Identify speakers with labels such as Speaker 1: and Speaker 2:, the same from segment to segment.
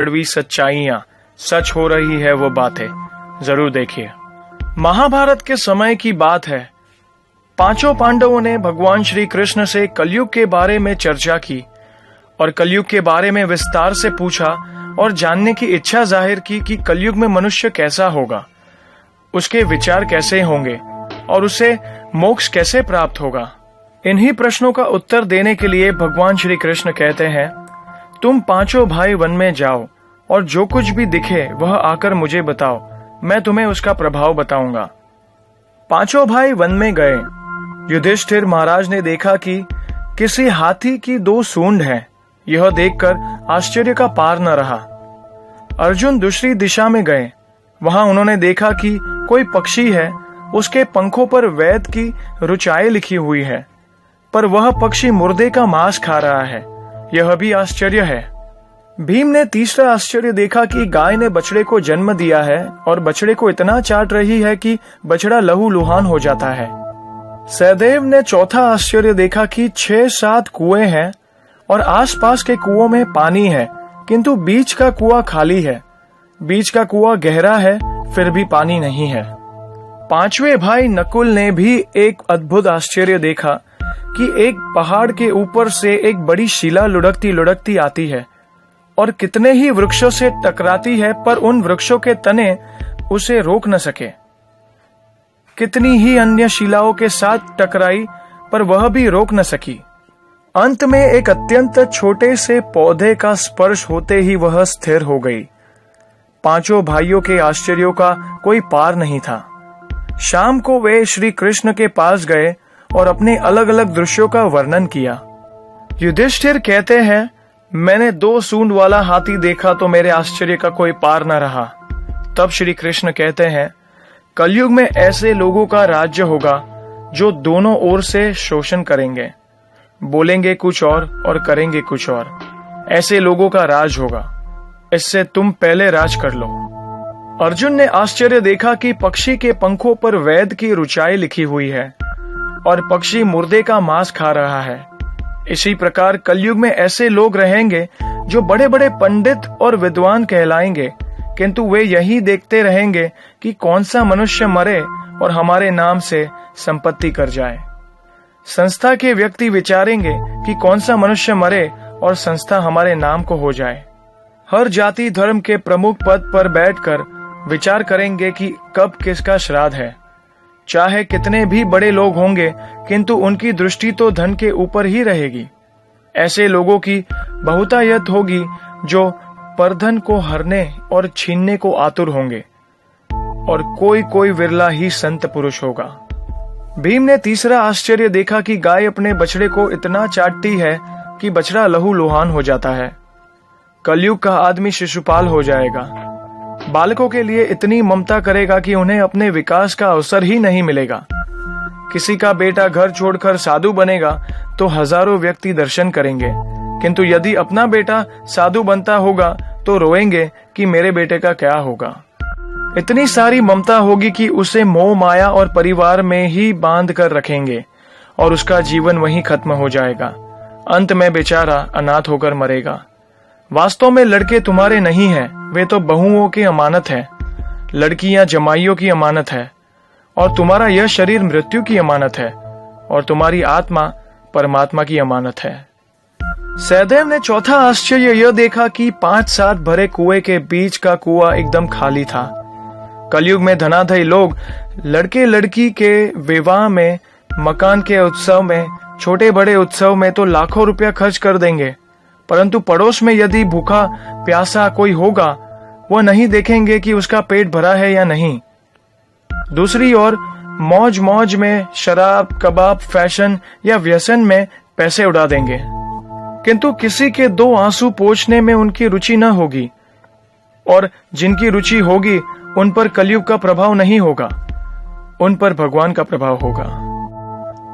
Speaker 1: कड़वी सच्चाइयां सच हो रही है वो बातें जरूर देखिए। महाभारत के समय की बात है। पांचों पांडवों ने भगवान श्री कृष्ण से कलयुग के बारे में चर्चा की और कलयुग के बारे में विस्तार से पूछा और जानने की इच्छा जाहिर की कि कलयुग में मनुष्य कैसा होगा, उसके विचार कैसे होंगे और उसे मोक्ष कैसे प्राप्त होगा। इन्हीं प्रश्नों का उत्तर देने के लिए भगवान श्री कृष्ण कहते हैं, तुम पांचों भाई वन में जाओ और जो कुछ भी दिखे वह आकर मुझे बताओ, मैं तुम्हें उसका प्रभाव बताऊंगा। पांचों भाई वन में गए। युधिष्ठिर महाराज ने देखा कि किसी हाथी की 2 सूंड हैं। यह देखकर आश्चर्य का पार न रहा। अर्जुन दूसरी दिशा में गए। वहां उन्होंने देखा कि कोई पक्षी है, उसके पंखों पर वैद की ऋचाएं लिखी हुई है, पर वह पक्षी मुर्दे का मांस खा रहा है। यह भी आश्चर्य है। भीम ने तीसरा आश्चर्य देखा कि गाय ने बछड़े को जन्म दिया है और बछड़े को इतना चाट रही है कि बछड़ा लहूलुहान हो जाता है। सहदेव ने चौथा आश्चर्य देखा कि 6-7 कुएं हैं और आसपास के कुओं में पानी है, किंतु बीच का कुआं खाली है। बीच का कुआं गहरा है, फिर भी पानी नहीं है। पांचवें भाई नकुल ने भी एक अद्भुत आश्चर्य देखा कि एक पहाड़ के ऊपर से एक बड़ी शिला लुढ़कती लुढ़कती आती है और कितने ही वृक्षों से टकराती है, पर उन वृक्षों के तने उसे रोक न सके। कितनी ही अन्य शिलाओं के साथ टकराई, पर वह भी रोक न सकी। अंत में एक अत्यंत छोटे से पौधे का स्पर्श होते ही वह स्थिर हो गई। पांचों भाइयों के आश्चर्यों का कोई पार नहीं था। शाम को वे श्री कृष्ण के पास गए और अपने अलग अलग दृश्यों का वर्णन किया। युधिष्ठिर कहते हैं, मैंने 2 सूंड वाला हाथी देखा तो मेरे आश्चर्य का कोई पार न रहा। तब श्री कृष्ण कहते हैं, कलयुग में ऐसे लोगों का राज्य होगा जो दोनों ओर से शोषण करेंगे, बोलेंगे कुछ और करेंगे कुछ और। ऐसे लोगों का राज होगा। इससे तुम पहले राज कर लो। अर्जुन ने आश्चर्य देखा कि पक्षी के पंखों पर वैद की ऋचाएं लिखी हुई है और पक्षी मुर्दे का मांस खा रहा है। इसी प्रकार कलयुग में ऐसे लोग रहेंगे जो बड़े बड़े पंडित और विद्वान कहलाएंगे, किंतु वे यही देखते रहेंगे कि कौन सा मनुष्य मरे और हमारे नाम से संपत्ति कर जाए। संस्था के व्यक्ति विचारेंगे कि कौन सा मनुष्य मरे और संस्था हमारे नाम को हो जाए। हर जाति धर्म के प्रमुख पद पर बैठकर विचार करेंगे कि कब किसका श्राद्ध है। चाहे कितने भी बड़े लोग होंगे, किंतु उनकी दृष्टि तो धन के ऊपर ही रहेगी। ऐसे लोगों की बहुतायत होगी जो परधन को हरने और छीनने को आतुर होंगे, और कोई कोई विरला ही संत पुरुष होगा। भीम ने तीसरा आश्चर्य देखा कि गाय अपने बछड़े को इतना चाटती है कि बछड़ा लहूलुहान हो जाता है। कलयुग का आदमी शिशुपाल हो जाएगा। बालकों के लिए इतनी ममता करेगा कि उन्हें अपने विकास का अवसर ही नहीं मिलेगा। किसी का बेटा घर छोड़कर साधु बनेगा तो हजारों व्यक्ति दर्शन करेंगे, किंतु यदि अपना बेटा साधु बनता होगा तो रोएंगे कि मेरे बेटे का क्या होगा। इतनी सारी ममता होगी कि उसे मोह माया और परिवार में ही बांध कर रखेंगे और उसका जीवन वहीं खत्म हो जाएगा। अंत में बेचारा अनाथ होकर मरेगा। वास्तव में लड़के तुम्हारे नहीं हैं, वे तो बहुओं की अमानत है। लड़कियां जमाइयों की अमानत है और तुम्हारा यह शरीर मृत्यु की अमानत है और तुम्हारी आत्मा परमात्मा की अमानत है। सहदेव ने चौथा आश्चर्य यह देखा कि 5-7 भरे कुएं के बीच का कुआं एकदम खाली था। कलयुग में धनाढ्य लोग लड़के लड़की के विवाह में, मकान के उत्सव में, छोटे बड़े उत्सव में तो लाखों रुपया खर्च कर देंगे, परंतु पड़ोस में यदि भूखा प्यासा कोई होगा, वह नहीं देखेंगे कि उसका पेट भरा है या नहीं। दूसरी ओर मौज मौज में शराब, कबाब, फैशन या व्यसन में पैसे उड़ा देंगे, किंतु किसी के 2 आंसू पोंछने में उनकी रुचि न होगी, और जिनकी रुचि होगी उन पर कलयुग का प्रभाव नहीं होगा, उन पर भगवान का प्रभाव होगा।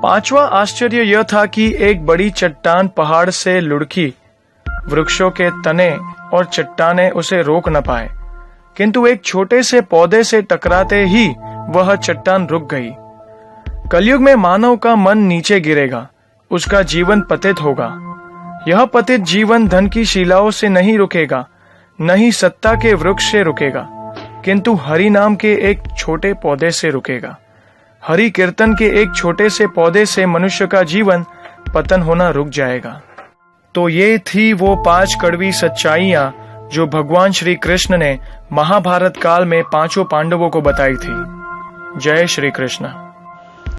Speaker 1: पांचवा आश्चर्य यह था कि एक बड़ी चट्टान पहाड़ से लुढ़की। वृक्षों के तने और चट्टाने उसे रोक न पाए, किंतु एक छोटे से पौधे से टकराते ही वह चट्टान रुक गई। कलयुग में मानव का मन नीचे गिरेगा, उसका जीवन पतित होगा। यह पतित जीवन धन की शिलाओं से नहीं रुकेगा, न ही सत्ता के वृक्ष से रुकेगा, किंतु हरि नाम के एक छोटे पौधे से रुकेगा। हरि कीर्तन के एक छोटे से पौधे से मनुष्य का जीवन पतन होना रुक जाएगा। तो ये थी वो 5 कड़वी सच्चाइयां जो भगवान श्री कृष्ण ने महाभारत काल में 5 पांडवों को बताई थी। जय श्री कृष्ण।